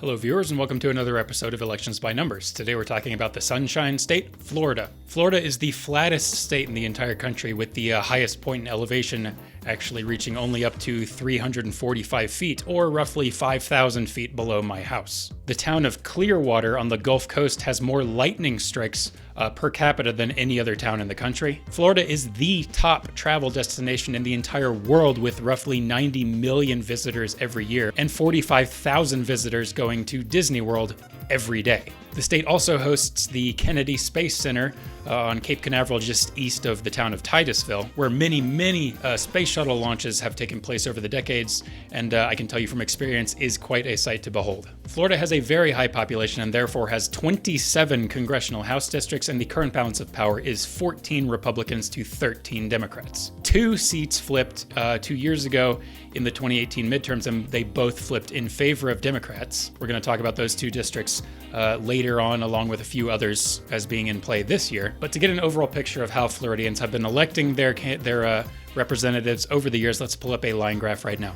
Hello viewers, and welcome to another episode of Elections by Numbers. Today we're talking about the Sunshine State, Florida. Florida is the flattest state in the entire country, with the highest point in elevation actually reaching only up to 345 feet, or roughly 5,000 feet below my house. The town of Clearwater on the Gulf Coast has more lightning strikes per capita than any other town in the country. Florida is the top travel destination in the entire world, with roughly 90 million visitors every year and 45,000 visitors going to Disney World every day. The state also hosts the Kennedy Space Center on Cape Canaveral, just east of the town of Titusville, where many space shuttle launches have taken place over the decades, and I can tell you from experience is quite a sight to behold. Florida has a very high population and therefore has 27 congressional House districts, and the current balance of power is 14 Republicans to 13 Democrats. 2 seats flipped 2 years ago in the 2018 midterms, and they both flipped in favor of Democrats. We're going to talk about those 2 districts later on, along with a few others as being in play this year. But to get an overall picture of how Floridians have been electing their representatives over the years, let's pull up a line graph right now.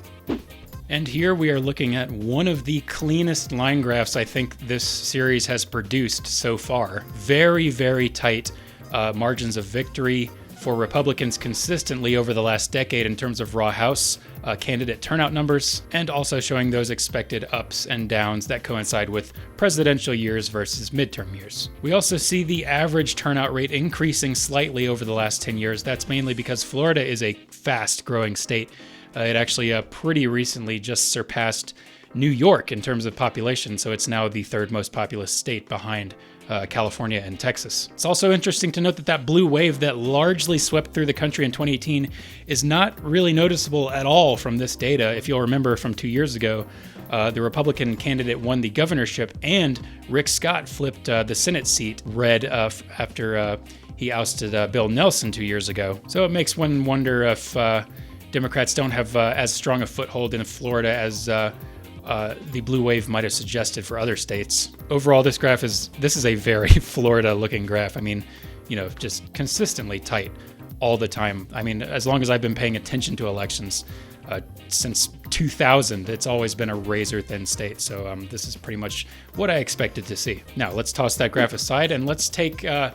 And here we are looking at one of the cleanest line graphs I think this series has produced so far. Very tight margins of victory for Republicans consistently over the last decade in terms of raw House candidate turnout numbers, and also showing those expected ups and downs that coincide with presidential years versus midterm years. We also see the average turnout rate increasing slightly over the last 10 years. That's mainly because Florida is a fast-growing state. It actually pretty recently just surpassed New York in terms of population, so it's now the 3rd most populous state behind California and Texas. It's also interesting to note that blue wave that largely swept through the country in 2018 is not really noticeable at all from this data. If you'll remember from 2 years ago, the Republican candidate won the governorship, and Rick Scott flipped the Senate seat red after he ousted Bill Nelson 2 years ago. So it makes one wonder if Democrats don't have as strong a foothold in Florida as the blue wave might have suggested for other states. Overall, this is a very Florida-looking graph. I mean, just consistently tight all the time. I mean, as long as I've been paying attention to elections, since 2000, it's always been a razor-thin state. So this is pretty much what I expected to see. Now, let's toss that graph aside and let's take our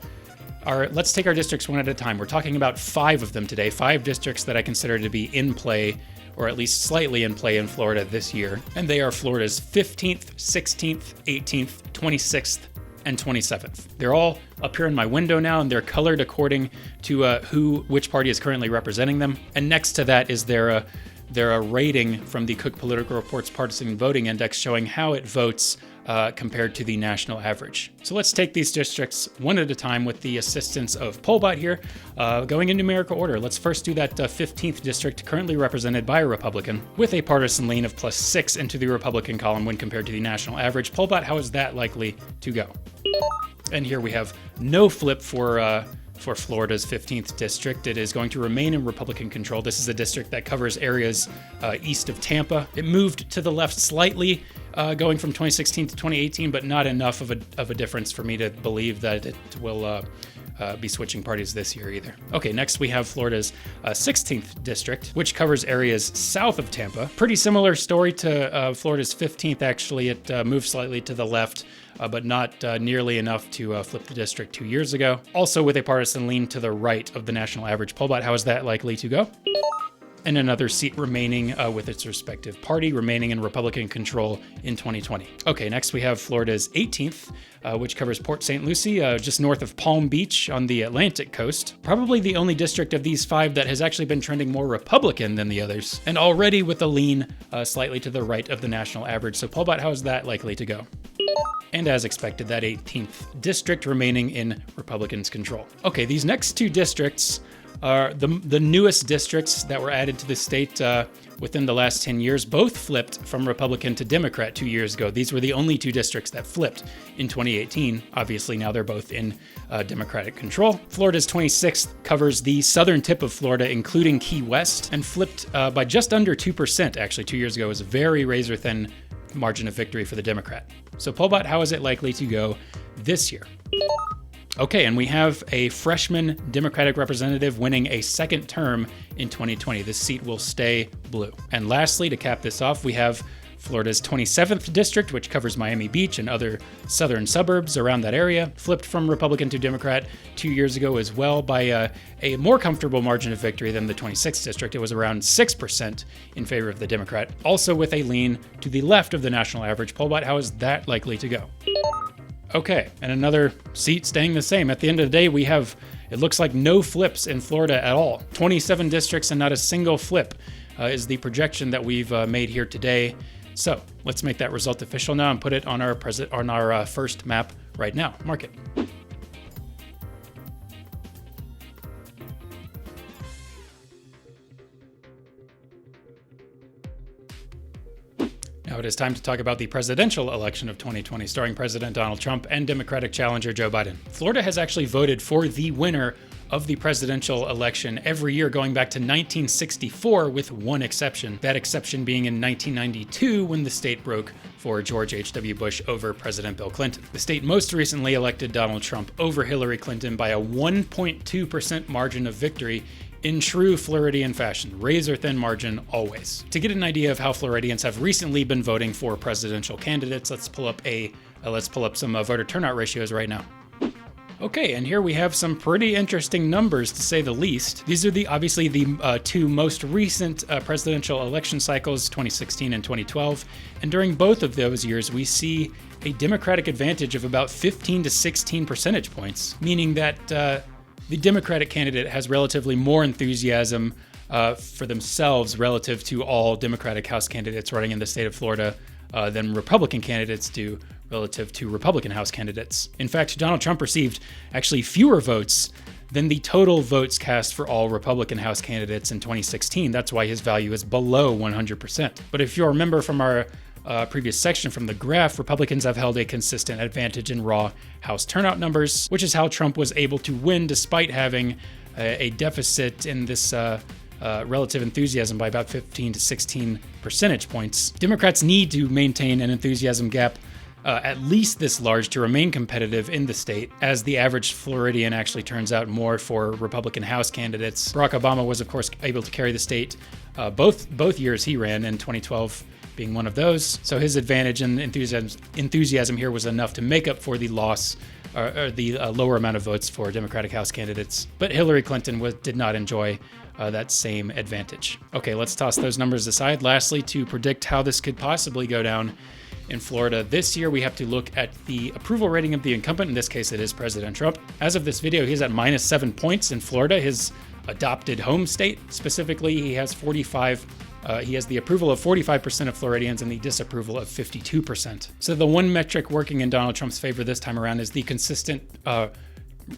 districts one at a time. We're talking about 5 of them today, 5 districts that I consider to be in play, or at least slightly in play in Florida this year. And they are Florida's 15th, 16th, 18th, 26th, and 27th. They're all up here in my window now, and they're colored according to which party is currently representing them. And next to that is their rating from the Cook Political Report's Partisan Voting Index, showing how it votes compared to the national average. So let's take these districts one at a time with the assistance of Pollbot here, going in numerical order. Let's first do that 15th district, currently represented by a Republican, with a partisan lean of +6 into the Republican column when compared to the national average. Pollbot, how is that likely to go? And here we have no flip for Florida's 15th district. It is going to remain in Republican control. This is a district that covers areas east of Tampa. It moved to the left slightly, going from 2016 to 2018, but not enough of a difference for me to believe that it will be switching parties this year either. Okay, next we have Florida's 16th district, which covers areas south of Tampa. Pretty similar story to Florida's 15th, actually. It moved slightly to the left, but not nearly enough to flip the district 2 years ago. Also with a partisan lean to the right of the national average. Pollbot, how is that likely to go? And another seat remaining with its respective party, remaining in Republican control in 2020. Okay, next we have Florida's 18th, which covers Port St. Lucie, just north of Palm Beach on the Atlantic coast. Probably the only district of these 5 that has actually been trending more Republican than the others, and already with a lean slightly to the right of the national average. So Pollbot, how is that likely to go? And as expected, that 18th district remaining in Republicans' control. Okay, these next 2 districts are the newest districts that were added to the state within the last 10 years. Both flipped from Republican to Democrat 2 years ago. These were the only 2 districts that flipped in 2018. Obviously, now they're both in Democratic control. Florida's 26th covers the southern tip of Florida, including Key West, and flipped by just under 2%. Actually, 2 years ago, it was a very razor-thin margin of victory for the Democrat. So Pollbot, how is it likely to go this year? Okay, and we have a freshman Democratic representative winning a 2nd term in 2020. This seat will stay blue. And lastly, to cap this off, we have Florida's 27th district, which covers Miami Beach and other southern suburbs around that area, flipped from Republican to Democrat 2 years ago as well by a more comfortable margin of victory than the 26th district. It was around 6% in favor of the Democrat, also with a lean to the left of the national average. Pollbot, how is that likely to go? Okay, and another seat staying the same. At the end of the day, we have, it looks like, no flips in Florida at all. 27 districts and not a single flip is the projection that we've made here today. So let's make that result official now and put it on our first map right now. Mark it. Now it is time to talk about the presidential election of 2020, starring President Donald Trump and Democratic challenger Joe Biden. Florida has actually voted for the winner of the presidential election every year going back to 1964, with one exception. That exception being in 1992 when the state broke for George H.W. Bush over President Bill Clinton. The state most recently elected Donald Trump over Hillary Clinton by a 1.2% margin of victory in true Floridian fashion, razor-thin margin always. To get an idea of how Floridians have recently been voting for presidential candidates, let's pull up some voter turnout ratios right now. Okay, and here we have some pretty interesting numbers, to say the least. These are obviously the two most recent presidential election cycles, 2016 and 2012. And during both of those years, we see a Democratic advantage of about 15 to 16 percentage points, meaning that the Democratic candidate has relatively more enthusiasm for themselves relative to all Democratic House candidates running in the state of Florida than Republican candidates do relative to Republican House candidates. In fact, Donald Trump received actually fewer votes than the total votes cast for all Republican House candidates in 2016. That's why his value is below 100%. But if you remember from our previous section from the graph, Republicans have held a consistent advantage in raw House turnout numbers, which is how Trump was able to win despite having a deficit in this relative enthusiasm by about 15 to 16 percentage points. Democrats need to maintain an enthusiasm gap at least this large to remain competitive in the state, as the average Floridian actually turns out more for Republican House candidates. Barack Obama was, of course, able to carry the state both years he ran, in 2012 being one of those. So his advantage and enthusiasm here was enough to make up for the loss or the lower amount of votes for Democratic House candidates. But Hillary Clinton did not enjoy that same advantage. Okay, let's toss those numbers aside. Lastly, to predict how this could possibly go down in Florida this year, we have to look at the approval rating of the incumbent. In this case, it is President Trump. As of this video, he's at -7 points in Florida, his adopted home state. Specifically, he has he has the approval of 45% of Floridians and the disapproval of 52%. So the one metric working in Donald Trump's favor this time around is the consistent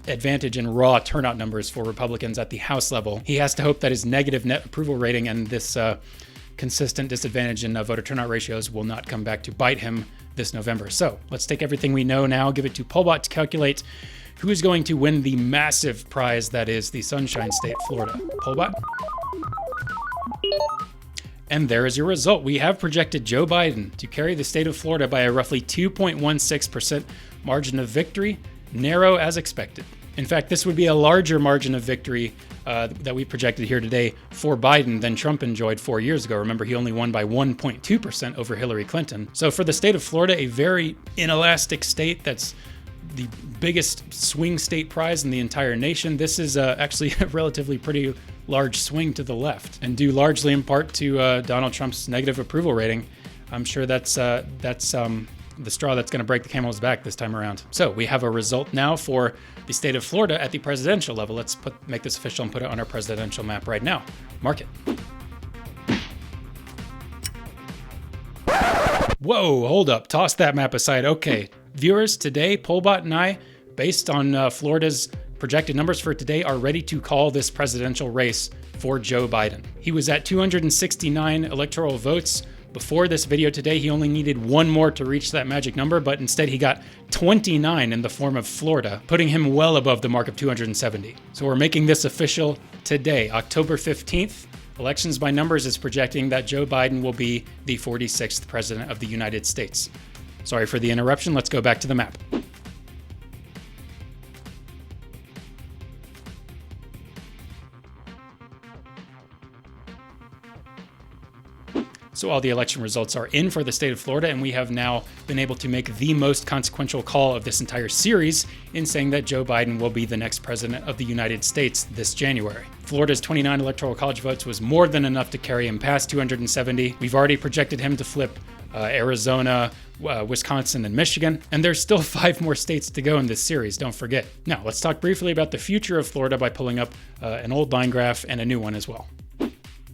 advantage in raw turnout numbers for Republicans at the House level. He has to hope that his negative net approval rating and this consistent disadvantage in voter turnout ratios will not come back to bite him this November. So let's take everything we know now, give it to Pollbot to calculate who is going to win the massive prize that is the Sunshine State, Florida. Pollbot. And there is your result. We have projected Joe Biden to carry the state of Florida by a roughly 2.16% margin of victory, narrow as expected. In fact, this would be a larger margin of victory that we projected here today for Biden than Trump enjoyed 4 years ago. Remember, he only won by 1.2% over Hillary Clinton. So for the state of Florida, a very inelastic state that's the biggest swing state prize in the entire nation, this is actually a relatively pretty large swing to the left, and due largely in part to Donald Trump's negative approval rating. I'm sure that's the straw that's going to break the camel's back this time around. So we have a result now for the state of Florida at the presidential level. Let's make this official and put it on our presidential map right now. Mark it. Whoa, hold up. Toss that map aside. Okay, viewers, today, Pollbot and I, based on Florida's projected numbers for today, are ready to call this presidential race for Joe Biden. He was at 269 electoral votes before this video today. He only needed one more to reach that magic number, but instead he got 29 in the form of Florida, putting him well above the mark of 270. So we're making this official today, October 15th. Elections by Numbers is projecting that Joe Biden will be the 46th president of the United States. Sorry for the interruption. Let's go back to the map. So all the election results are in for the state of Florida, and we have now been able to make the most consequential call of this entire series in saying that Joe Biden will be the next president of the United States this January. Florida's 29 electoral college votes was more than enough to carry him past 270. We've already projected him to flip Arizona, Wisconsin, and Michigan. And there's still 5 more states to go in this series, don't forget. Now, let's talk briefly about the future of Florida by pulling up an old line graph and a new one as well.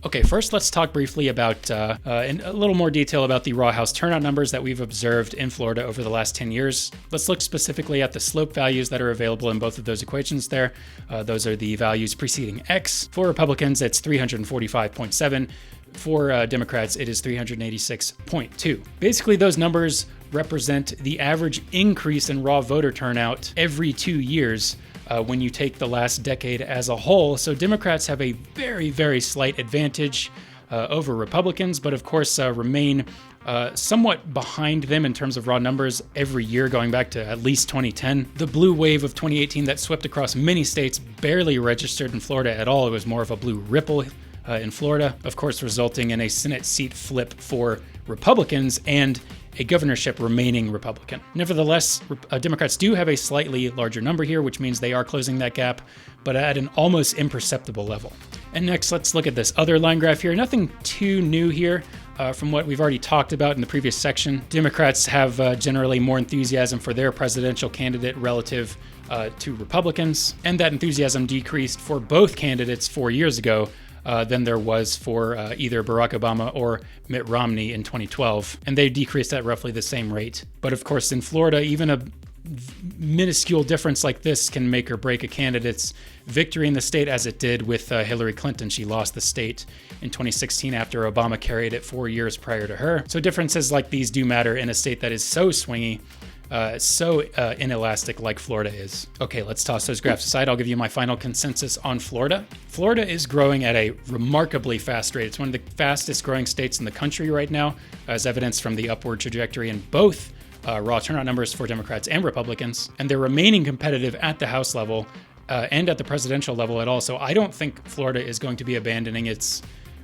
Okay, first let's talk briefly about, in a little more detail about the raw House turnout numbers that we've observed in Florida over the last 10 years. Let's look specifically at the slope values that are available in both of those equations there. Those are the values preceding X. For Republicans, it's 345.7. For Democrats, it is 386.2. Basically, those numbers represent the average increase in raw voter turnout every 2 years when you take the last decade as a whole. So Democrats have a very, very slight advantage over Republicans, but of course remain somewhat behind them in terms of raw numbers every year going back to at least 2010. The blue wave of 2018 that swept across many states barely registered in Florida at all. It was more of a blue ripple in Florida, of course, resulting in a Senate seat flip for Republicans and a governorship remaining Republican. Nevertheless, Democrats do have a slightly larger number here, which means they are closing that gap, but at an almost imperceptible level. And next, let's look at this other line graph here. Nothing too new here from what we've already talked about in the previous section. Democrats have generally more enthusiasm for their presidential candidate relative to Republicans, and that enthusiasm decreased for both candidates 4 years ago than there was for either Barack Obama or Mitt Romney in 2012. And they decreased at roughly the same rate. But of course, in Florida, even a minuscule difference like this can make or break a candidate's victory in the state, as it did with Hillary Clinton. She lost the state in 2016 after Obama carried it 4 years prior to her. So differences like these do matter in a state that is so swingy, so inelastic like Florida is. Okay, let's toss those graphs aside. I'll give you my final consensus on Florida. Florida is growing at a remarkably fast rate. It's one of the fastest growing states in the country right now, as evidenced from the upward trajectory in both raw turnout numbers for Democrats and Republicans. And they're remaining competitive at the House level and at the presidential level at all. So I don't think Florida is going to be abandoning its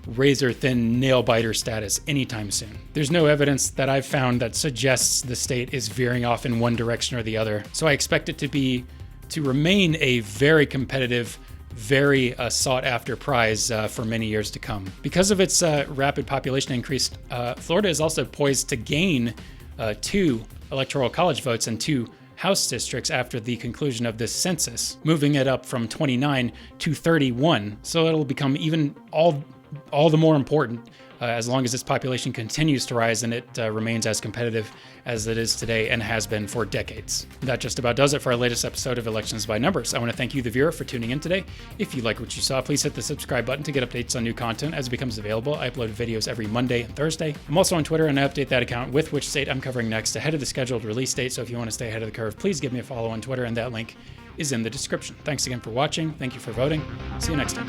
razor-thin nail-biter status anytime soon. There's no evidence that I've found that suggests the state is veering off in one direction or the other. So I expect it to remain a very competitive, very sought-after prize for many years to come. Because of its rapid population increase, Florida is also poised to gain 2 electoral college votes and 2 House districts after the conclusion of this census, moving it up from 29 to 31. So it'll become even all the more important as long as its population continues to rise and it remains as competitive as it is today and has been for decades. That just about does it for our latest episode of Elections by Numbers. I want to thank you, the viewer, for tuning in today. If you like what you saw, please hit the subscribe button to get updates on new content as it becomes available. I upload videos every Monday and Thursday. I'm also on Twitter, and I update that account with which state I'm covering next ahead of the scheduled release date. So if you want to stay ahead of the curve, please give me a follow on Twitter, and that link is in the description. Thanks again for watching. Thank you for voting. See you next time.